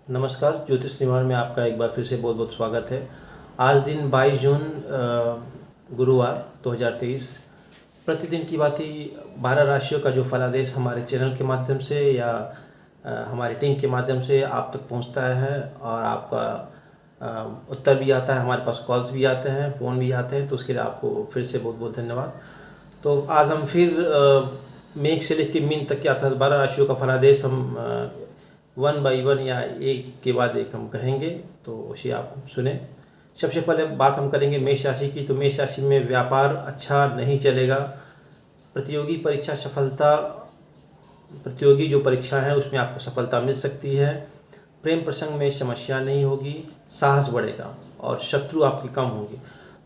नमस्कार, ज्योतिष निवारण में आपका एक बार फिर से बहुत बहुत स्वागत है। आज दिन 22 जून गुरुवार 2023। प्रतिदिन की भांति 12 राशियों का जो फलादेश हमारे चैनल के माध्यम से या हमारी टीम के माध्यम से आप तक पहुंचता है और आपका उत्तर भी आता है, हमारे पास कॉल्स भी आते हैं, फ़ोन भी आते हैं, तो उसके लिए आपको फिर से बहुत बहुत धन्यवाद। तो आज हम फिर मेष से लेकर मीन तक के अर्थात 12 राशियों का फलादेश हम 1 बाई 1 या एक के बाद एक हम कहेंगे, तो उसे आप सुने। सबसे पहले बात हम करेंगे मेष राशि की। तो मेष राशि में व्यापार अच्छा नहीं चलेगा। प्रतियोगी परीक्षा सफलता प्रतियोगी जो परीक्षा है उसमें आपको सफलता मिल सकती है। प्रेम प्रसंग में समस्या नहीं होगी, साहस बढ़ेगा और शत्रु आपके कम होंगे।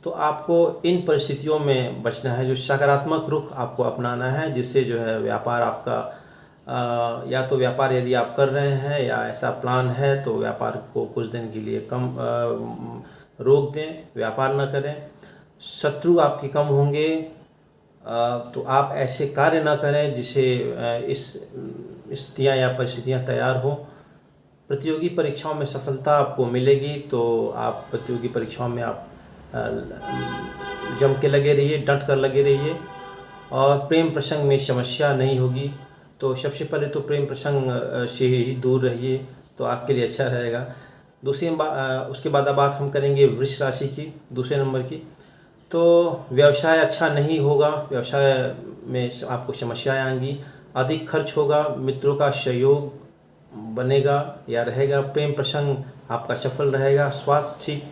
तो आपको इन परिस्थितियों में बचना है, जो सकारात्मक रुख आपको अपनाना है, जिससे जो है व्यापार आपका या तो व्यापार यदि आप कर रहे हैं या ऐसा प्लान है तो व्यापार को कुछ दिन के लिए कम रोक दें, व्यापार न करें। शत्रु आपके कम होंगे, तो आप ऐसे कार्य न करें जिससे इस स्थितियाँ या परिस्थितियाँ तैयार हों। प्रतियोगी परीक्षाओं में सफलता आपको मिलेगी, तो आप प्रतियोगी परीक्षाओं में आप जम के लगे रहिए, डट कर लगे रहिए और प्रेम प्रसंग में समस्या नहीं होगी। तो सबसे पहले तो प्रेम प्रसंग से ही दूर रहिए, तो आपके लिए अच्छा रहेगा। उसके बाद अब बात हम करेंगे वृष राशि की, दूसरे नंबर की। तो व्यवसाय अच्छा नहीं होगा, व्यवसाय में आपको समस्याएं आएंगी, अधिक खर्च होगा, मित्रों का सहयोग बनेगा या रहेगा। प्रेम प्रसंग आपका सफल रहेगा, स्वास्थ्य ठीक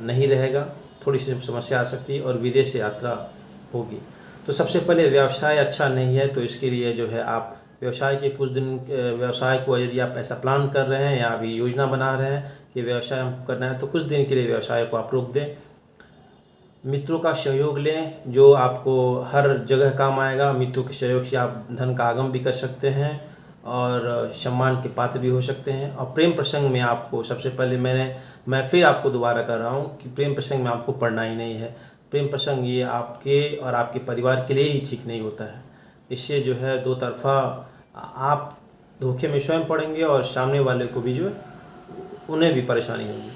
नहीं रहेगा, थोड़ी सी समस्या आ सकती है और विदेश यात्रा होगी। तो सबसे पहले व्यवसाय अच्छा नहीं है, तो इसके लिए जो है आप व्यवसाय के कुछ दिन व्यवसाय को यदि आप ऐसा प्लान कर रहे हैं या अभी योजना बना रहे हैं कि व्यवसाय हमको करना है, तो कुछ दिन के लिए व्यवसाय को आप रोक दें। मित्रों का सहयोग लें, जो आपको हर जगह काम आएगा। मित्रों के सहयोग से आप धन का आगम भी कर सकते हैं और सम्मान के पात्र भी हो सकते हैं। और प्रेम प्रसंग में आपको सबसे पहले मैं फिर आपको दोबारा कर रहा हूँ कि प्रेम प्रसंग में आपको पढ़ना ही नहीं है। प्रेम प्रसंग ये आपके और आपके परिवार के लिए ही ठीक नहीं होता है। इससे जो है दो तरफा आप धोखे में स्वयं पड़ेंगे और सामने वाले को भी जो है उन्हें भी परेशानी होगी।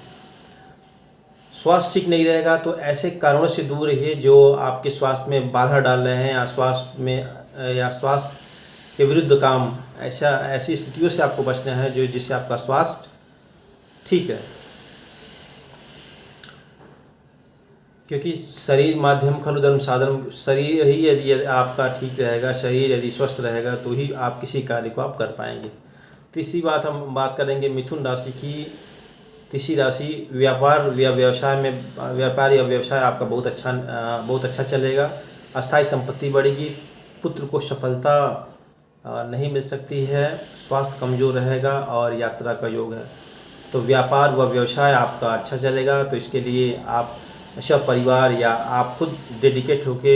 स्वास्थ्य ठीक नहीं रहेगा, तो ऐसे कारणों से दूर रहिए जो आपके स्वास्थ्य में बाधा डाल रहे हैं या स्वास्थ्य के विरुद्ध काम, ऐसी स्थितियों से आपको बचना है जो जिससे आपका स्वास्थ्य ठीक है। क्योंकि शरीर माध्यम खलु धर्म साधन, शरीर ही यदि आपका ठीक रहेगा, शरीर यदि स्वस्थ रहेगा तो ही आप किसी कार्य को आप कर पाएंगे। तीसरी बात हम बात करेंगे मिथुन राशि की। तीसरी राशि व्यापार या व्यवसाय में, व्यापार या व्यवसाय आपका बहुत अच्छा चलेगा। अस्थायी संपत्ति बढ़ेगी, पुत्र को सफलता नहीं मिल सकती है, स्वास्थ्य कमज़ोर रहेगा और यात्रा का योग है। तो व्यापार व व्यवसाय आपका अच्छा चलेगा, तो इसके लिए आप सब परिवार या आप खुद डेडिकेट होके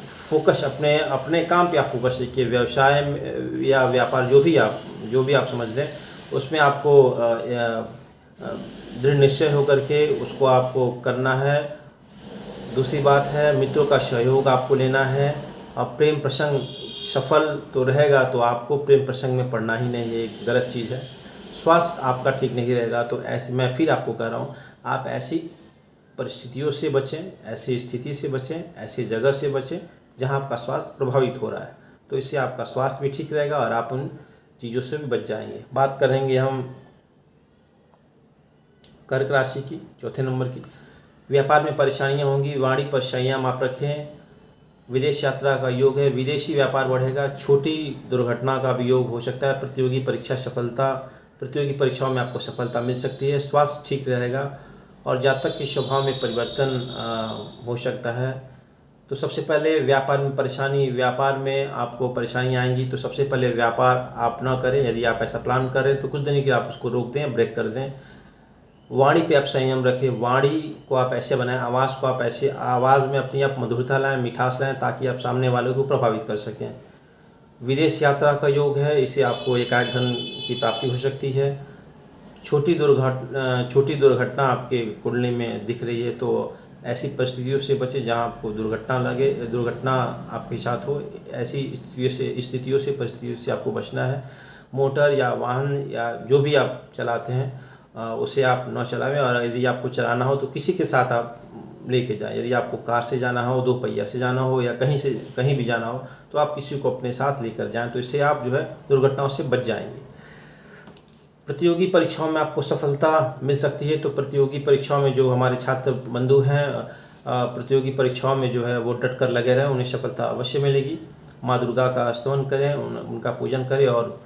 फोकस अपने काम पे आप फोकस रखिए। व्यवसाय या व्यापार जो भी आप समझ लें, उसमें आपको दृढ़ निश्चय होकर के उसको आपको करना है। दूसरी बात है मित्रों का सहयोग आपको लेना है। और प्रेम प्रसंग सफल तो रहेगा, तो आपको प्रेम प्रसंग में पड़ना ही नहीं, ये एक गलत चीज़ है। स्वास्थ्य आपका ठीक नहीं रहेगा, तो ऐसे मैं फिर आपको कह रहा हूँ, आप ऐसी परिस्थितियों से बचें, ऐसी स्थिति से बचें, ऐसी जगह से बचें जहाँ आपका स्वास्थ्य प्रभावित हो रहा है। तो इससे आपका स्वास्थ्य भी ठीक रहेगा और आप उन चीज़ों से भी बच जाएंगे। बात करेंगे हम कर्क राशि की, चौथे नंबर की। व्यापार में परेशानियाँ होंगी, वाणी पर संयम आप रखें। विदेश यात्रा का योग है, विदेशी व्यापार बढ़ेगा, छोटी दुर्घटना का भी योग हो सकता है। प्रतियोगी परीक्षाओं में आपको सफलता मिल सकती है। स्वास्थ्य ठीक रहेगा और जातक के स्वभाव में परिवर्तन हो सकता है। तो सबसे पहले व्यापार में आपको परेशानी आएंगी, तो सबसे पहले व्यापार आप ना करें। यदि आप ऐसा प्लान करें तो कुछ दिन के लिए आप उसको रोक दें, ब्रेक कर दें। वाणी पे आप संयम रखें, वाणी को आप ऐसे बनाएं, आवाज़ में अपनी आप मधुरता लाएं, मिठास लाएं, ताकि आप सामने वालों को प्रभावित कर सकें। विदेश यात्रा का योग है, इससे आपको एकाएक धन की प्राप्ति हो सकती है। छोटी दुर्घटना आपके कुंडली में दिख रही है, तो ऐसी परिस्थितियों से बचें जहां आपको दुर्घटना आपके साथ हो। ऐसी स्थितियों से परिस्थितियों से आपको बचना है। मोटर या वाहन या जो भी आप चलाते हैं उसे आप न चलावें, और यदि आपको चलाना हो तो किसी के साथ आप लेके जाएं। यदि आपको कार से जाना हो, 2 पहिया से जाना हो, या कहीं भी जाना हो तो आप किसी को अपने साथ लेकर जाएं, तो इससे आप जो है दुर्घटनाओं से बच जाएंगे। प्रतियोगी परीक्षाओं में आपको सफलता मिल सकती है। तो प्रतियोगी परीक्षाओं में जो हमारे छात्र बंधु हैं प्रतियोगी परीक्षाओं में जो है वो डट कर लगे रहें, उन्हें सफलता अवश्य मिलेगी। माँ दुर्गा का स्तवन करें, उनका पूजन करें और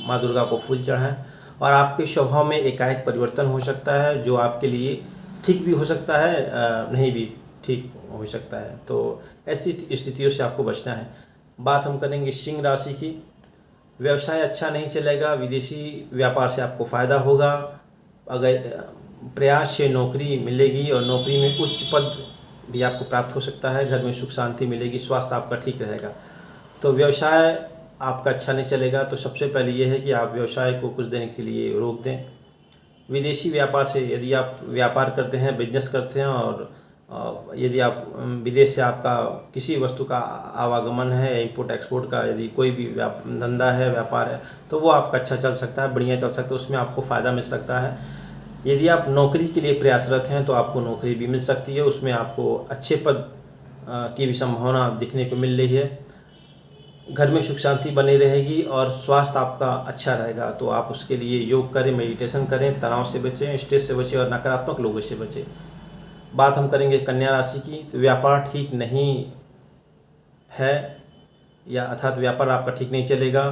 माँ दुर्गा को फूल चढ़ाएं। और आपके स्वभाव में एकाएक परिवर्तन हो सकता है, जो आपके लिए ठीक भी हो सकता है, नहीं भी ठीक हो सकता है। तो ऐसी स्थितियों से आपको बचना है। बात हम करेंगे सिंह राशि की। व्यवसाय अच्छा नहीं चलेगा, विदेशी व्यापार से आपको फ़ायदा होगा। अगर प्रयास से नौकरी मिलेगी और नौकरी में उच्च पद भी आपको प्राप्त हो सकता है। घर में सुख शांति मिलेगी, स्वास्थ्य आपका ठीक रहेगा। तो व्यवसाय आपका अच्छा नहीं चलेगा, तो सबसे पहले ये है कि आप व्यवसाय को कुछ दिन के लिए रोक दें। विदेशी व्यापार से यदि आप व्यापार करते हैं, बिजनेस करते हैं, और यदि आप विदेश से आपका किसी वस्तु का आवागमन है, इंपोर्ट एक्सपोर्ट का यदि कोई भी धंधा है, व्यापार है, तो वो आपका अच्छा चल सकता है, बढ़िया चल सकता है, उसमें आपको फ़ायदा मिल सकता है। यदि आप नौकरी के लिए प्रयासरत हैं तो आपको नौकरी भी मिल सकती है, उसमें आपको अच्छे पद की भी संभावना दिखने को मिल रही है। घर में सुख शांति बनी रहेगी और स्वास्थ्य आपका अच्छा रहेगा। तो आप उसके लिए योग करें, मेडिटेशन करें, तनाव से बचें, स्ट्रेस से बचें और नकारात्मक लोगों से बचें। बात हम करेंगे कन्या राशि की। तो व्यापार ठीक नहीं है, या अर्थात व्यापार आपका ठीक नहीं चलेगा।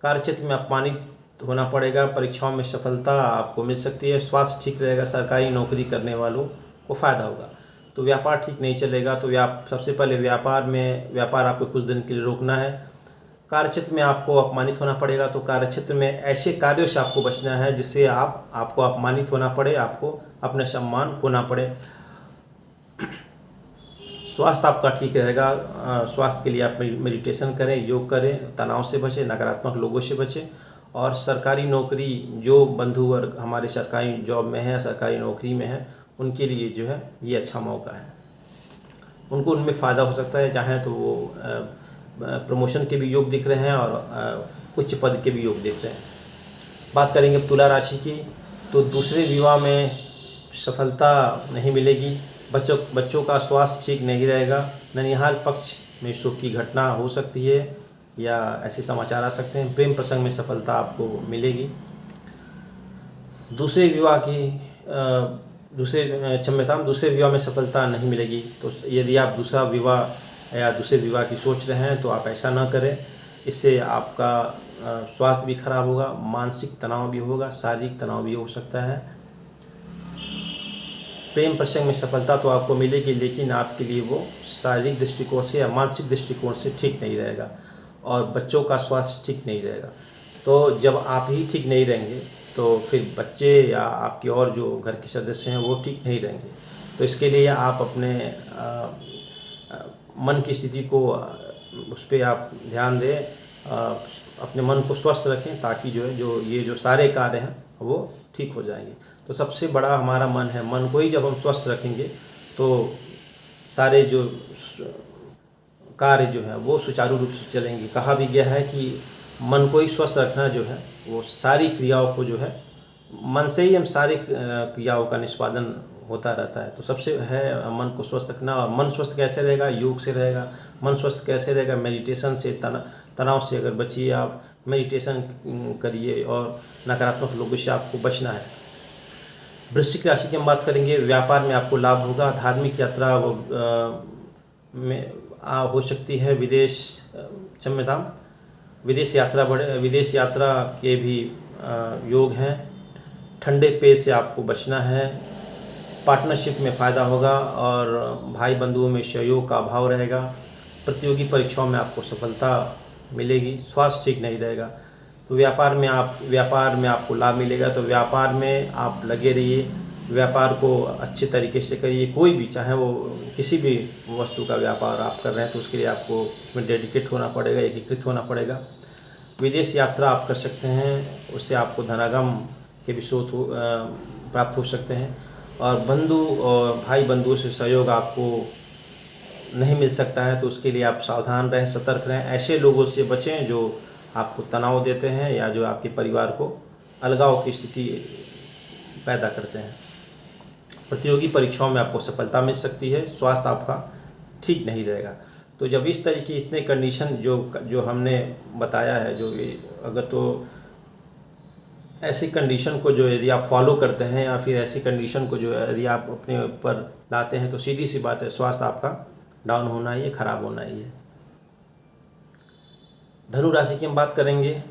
कार्यक्षेत्र में अपमानित होना पड़ेगा। परीक्षाओं में सफलता आपको मिल सकती है। स्वास्थ्य ठीक रहेगा। सरकारी नौकरी करने वालों को फ़ायदा होगा। तो व्यापार ठीक नहीं चलेगा, तो सबसे पहले व्यापार आपको कुछ दिन के लिए रोकना है। कार्यक्षेत्र में आपको अपमानित होना पड़ेगा, तो कार्यक्षेत्र में ऐसे कार्यों से आपको बचना है जिससे आपको अपमानित होना पड़े, आपको अपना सम्मान खोना पड़े। स्वास्थ्य आपका ठीक रहेगा। स्वास्थ्य के लिए आप मेडिटेशन करें, योग करें, तनाव से बचें, नकारात्मक लोगों से बचें। और सरकारी नौकरी, जो बंधु वर्ग हमारे सरकारी जॉब में है, सरकारी नौकरी में है, उनके लिए जो है ये अच्छा मौका है। उनको उनमें फ़ायदा हो सकता है। चाहें तो वो प्रमोशन के भी योग दिख रहे हैं और उच्च पद के भी योग दिख रहे हैं। बात करेंगे तुला राशि की। तो दूसरे विवाह में सफलता नहीं मिलेगी। बच्चों का स्वास्थ्य ठीक नहीं रहेगा। ननिहाल पक्ष में सुख की घटना हो सकती है, या ऐसे समाचार आ सकते हैं। प्रेम प्रसंग में सफलता आपको मिलेगी। दूसरे विवाह में सफलता नहीं मिलेगी। तो यदि आप दूसरा विवाह या दूसरे विवाह की सोच रहे हैं तो आप ऐसा ना करें। इससे आपका स्वास्थ्य भी खराब होगा, मानसिक तनाव भी होगा, शारीरिक तनाव भी हो सकता है। प्रेम प्रसंग में सफलता तो आपको मिलेगी, लेकिन आपके लिए वो शारीरिक दृष्टिकोण से या मानसिक दृष्टिकोण से ठीक नहीं रहेगा, और बच्चों का स्वास्थ्य ठीक नहीं रहेगा। तो जब आप ही ठीक नहीं रहेंगे तो फिर बच्चे या आपके और जो घर के सदस्य हैं वो ठीक नहीं रहेंगे। तो इसके लिए आप अपने मन की स्थिति को उस पर आप ध्यान दें, अपने मन को स्वस्थ रखें, ताकि ये जो सारे कार्य हैं वो ठीक हो जाएंगे। तो सबसे बड़ा हमारा मन है। मन को ही जब हम स्वस्थ रखेंगे तो सारे जो कार्य जो है वो सुचारू रूप से चलेंगे। कहा भी गया है कि मन को ही स्वस्थ रखना जो है वो सारी क्रियाओं को जो है मन से ही हम सारी क्रियाओं का निष्पादन होता रहता है। तो सबसे है मन को स्वस्थ रखना। और मन स्वस्थ कैसे रहेगा? योग से रहेगा। मन स्वस्थ कैसे रहेगा? मेडिटेशन से। तनाव से अगर बचिए, आप मेडिटेशन करिए, और नकारात्मक लोगों से आपको बचना है। वृश्चिक राशि की हम बात करेंगे। व्यापार में आपको लाभ होगा। धार्मिक यात्रा में हो सकती है। विदेश यात्रा के भी योग हैं। ठंडे पेय से आपको बचना है। पार्टनरशिप में फ़ायदा होगा और भाई बंधुओं में सहयोग का अभाव रहेगा। प्रतियोगी परीक्षाओं में आपको सफलता मिलेगी। स्वास्थ्य ठीक नहीं रहेगा। तो व्यापार में आपको लाभ मिलेगा। तो व्यापार में आप लगे रहिए। व्यापार को अच्छे तरीके से करिए। कोई भी, चाहे वो किसी भी वस्तु का व्यापार आप कर रहे हैं, तो उसके लिए आपको उसमें डेडिकेट होना पड़ेगा, एकीकृत होना पड़ेगा। विदेश यात्रा आप कर सकते हैं, उससे आपको धनागम के भी स्रोत प्राप्त हो सकते हैं। और बंधु और भाई बंधुओं से सहयोग आपको नहीं मिल सकता है, तो उसके लिए आप सावधान रहें, सतर्क रहें। ऐसे लोगों से बचें जो आपको तनाव देते हैं या जो आपके परिवार को अलगाव की स्थिति पैदा करते हैं। प्रतियोगी परीक्षाओं में आपको सफलता मिल सकती है, स्वास्थ्य आपका ठीक नहीं रहेगा। तो जब इस तरह की इतने कंडीशन जो हमने बताया है, जो अगर तो ऐसी कंडीशन को जो यदि आप फॉलो करते हैं या फिर ऐसी कंडीशन को जो यदि आप अपने ऊपर लाते हैं, तो सीधी सी बात है, स्वास्थ्य आपका डाउन होना ही है, खराब होना ही है। धनु राशि की हम बात करेंगे।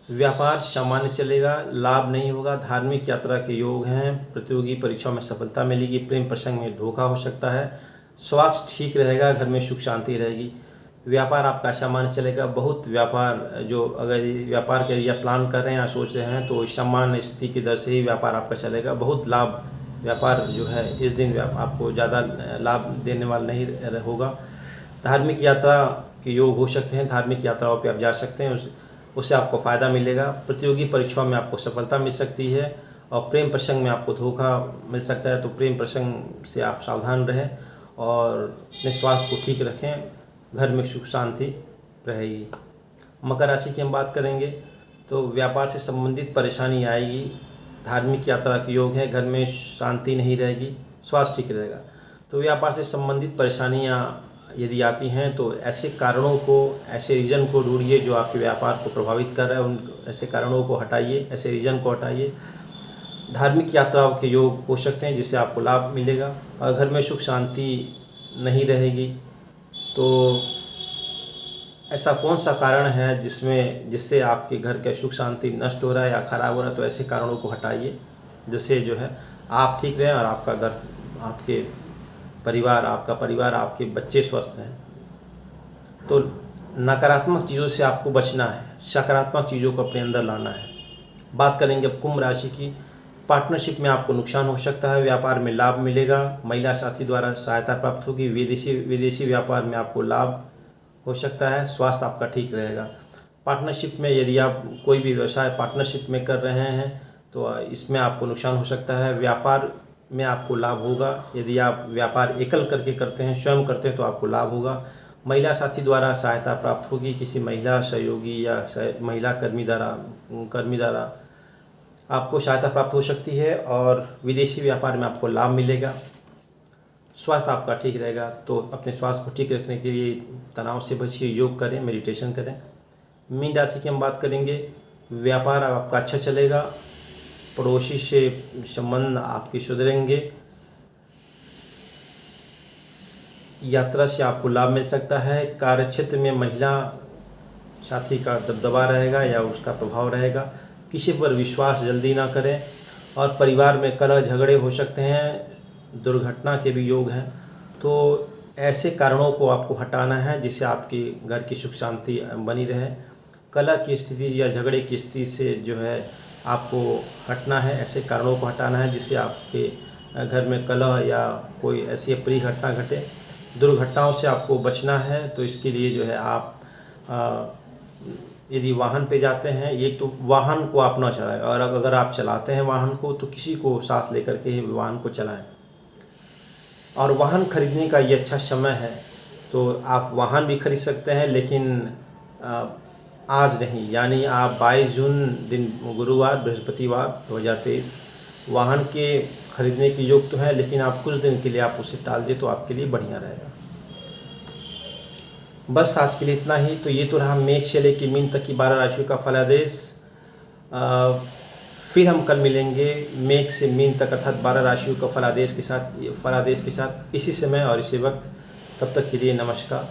व्यापार सामान्य चलेगा, लाभ नहीं होगा, धार्मिक यात्रा के योग हैं, प्रतियोगी परीक्षाओं में सफलता मिलेगी, प्रेम प्रसंग में धोखा हो सकता है, स्वास्थ्य ठीक रहेगा, घर में सुख शांति रहेगी। व्यापार आपका सामान्य चलेगा, बहुत व्यापार जो अगर व्यापार के लिए प्लान कर रहे हैं या सोच रहे हैं तो सामान्य स्थिति की दर से ही व्यापार आपका चलेगा। बहुत लाभ व्यापार जो है इस दिन आपको ज़्यादा लाभ देने वाला नहीं होगा। धार्मिक यात्रा के योग हो सकते हैं, धार्मिक यात्राओं पे आप जा सकते हैं, उससे आपको फ़ायदा मिलेगा। प्रतियोगी परीक्षाओं में आपको सफलता मिल सकती है और प्रेम प्रसंग में आपको धोखा मिल सकता है, तो प्रेम प्रसंग से आप सावधान रहें और अपने स्वास्थ्य को ठीक रखें, घर में सुख शांति रहेगी। मकर राशि की हम बात करेंगे तो व्यापार से संबंधित परेशानी आएगी, धार्मिक यात्रा के योग है, घर में शांति नहीं रहेगी, स्वास्थ्य ठीक रहेगा। तो व्यापार से संबंधित परेशानियाँ यदि आती हैं तो ऐसे कारणों को, ऐसे रीज़न को ढूंढिए जो आपके व्यापार को प्रभावित कर रहा है, उन ऐसे कारणों को हटाइए, ऐसे रीज़न को हटाइए। धार्मिक यात्राओं के योग हो सकते हैं जिससे आपको लाभ मिलेगा और घर में सुख शांति नहीं रहेगी। तो ऐसा कौन सा कारण है जिससे आपके घर का सुख शांति नष्ट हो रहा है या ख़राब हो रहा है, तो ऐसे कारणों को हटाइए जिससे जो है आप ठीक रहें और आपका घर, आपके परिवार, आपका परिवार, आपके बच्चे स्वस्थ रहें। तो नकारात्मक चीज़ों से आपको बचना है, सकारात्मक चीज़ों को अपने अंदर लाना है। बात करेंगे अब कुंभ राशि की। पार्टनरशिप में आपको नुकसान हो सकता है, व्यापार में लाभ मिलेगा, महिला साथी द्वारा सहायता प्राप्त होगी, विदेशी व्यापार में आपको लाभ हो सकता है, स्वास्थ्य आपका ठीक रहेगा। पार्टनरशिप में यदि आप कोई भी व्यवसाय पार्टनरशिप में कर रहे हैं तो इसमें आपको नुकसान हो सकता है, व्यापार में आपको लाभ होगा। यदि आप व्यापार एकल करके करते हैं, स्वयं करते हैं, तो आपको लाभ होगा। महिला साथी द्वारा सहायता प्राप्त होगी, किसी महिला सहयोगी या महिला कर्मी द्वारा आपको सहायता प्राप्त हो सकती है और विदेशी व्यापार में आपको लाभ मिलेगा। स्वास्थ्य आपका ठीक रहेगा। तो अपने स्वास्थ्य को ठीक रखने के लिए तनाव से बचिए, योग करें, मेडिटेशन करें। मीन राशि की हम बात करेंगे। व्यापार आपका अच्छा चलेगा, पड़ोसी से संबंध आपके सुधरेंगे, यात्रा से आपको लाभ मिल सकता है, कार्यक्षेत्र में महिला साथी का दबदबा रहेगा या उसका प्रभाव रहेगा, किसी पर विश्वास जल्दी ना करें और परिवार में कलह झगड़े हो सकते हैं, दुर्घटना के भी योग हैं। तो ऐसे कारणों को आपको हटाना है जिससे आपके घर की सुख शांति बनी रहे। कलह की स्थिति या झगड़े की स्थिति से जो है आपको हटना है, ऐसे कारणों को हटाना है जिससे आपके घर में कलह या कोई ऐसी अप्रिय घटना घटे। दुर्घटनाओं से आपको बचना है, तो इसके लिए जो है आप यदि वाहन पे जाते हैं, एक तो वाहन को आप ना चलाएं और अगर आप चलाते हैं वाहन को तो किसी को साथ लेकर के ही वाहन को चलाएं। और वाहन खरीदने का ये अच्छा समय है, तो आप वाहन भी खरीद सकते हैं, लेकिन आज नहीं, यानी आप 22 जून दिन गुरुवार बृहस्पतिवार 2023 वाहन के खरीदने के योग तो है, लेकिन आप कुछ दिन के लिए आप उसे टाल दें तो आपके लिए बढ़िया रहेगा। बस आज के लिए इतना ही। तो ये तो रहा मेष से लेकर मीन तक की 12 राशियों का फलादेश। फिर हम कल मिलेंगे मेष से मीन तक अर्थात 12 राशियों का फलादेश के साथ इसी समय और इसी वक्त। तब तक के लिए नमस्कार।